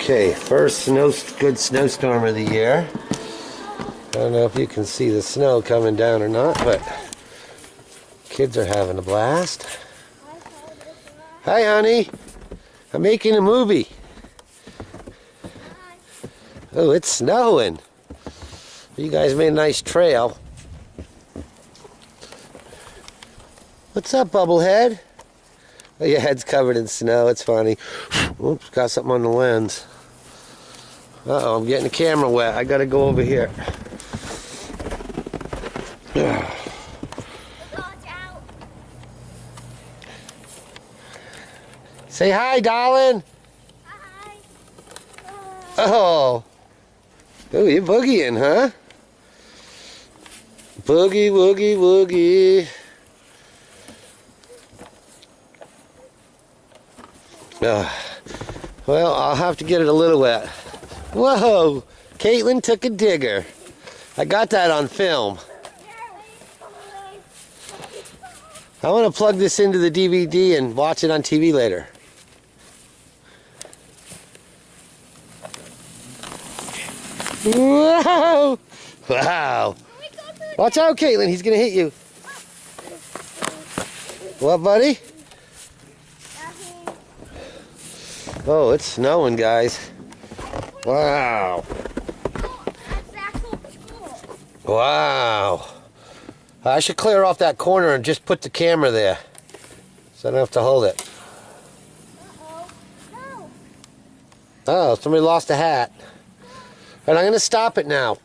Okay, first good snowstorm of the year. I don't know if you can see the snow coming down or not, but kids are having a blast. Hi, honey. I'm making a movie. Oh, it's snowing. You guys made a nice trail. What's up, Bubblehead? Oh, your head's covered in snow. It's funny. Oops, got something on the lens. Uh-oh, I'm getting the camera wet. I gotta go over here. Say hi, darling. Hi. Oh. Oh, you're boogieing, huh? Boogie, woogie, woogie. Well, I'll have to get it a little wet. Whoa! Caitlin took a digger. I got that on film. I want to plug this into the DVD and watch it on TV later. Whoa! Wow! Watch out, Caitlin. He's going to hit you. What, buddy? Oh, it's snowing, guys. Wow. Wow. I should clear off that corner and just put the camera there, so I don't have to hold it. Oh, somebody lost a hat. And I'm going to stop it now.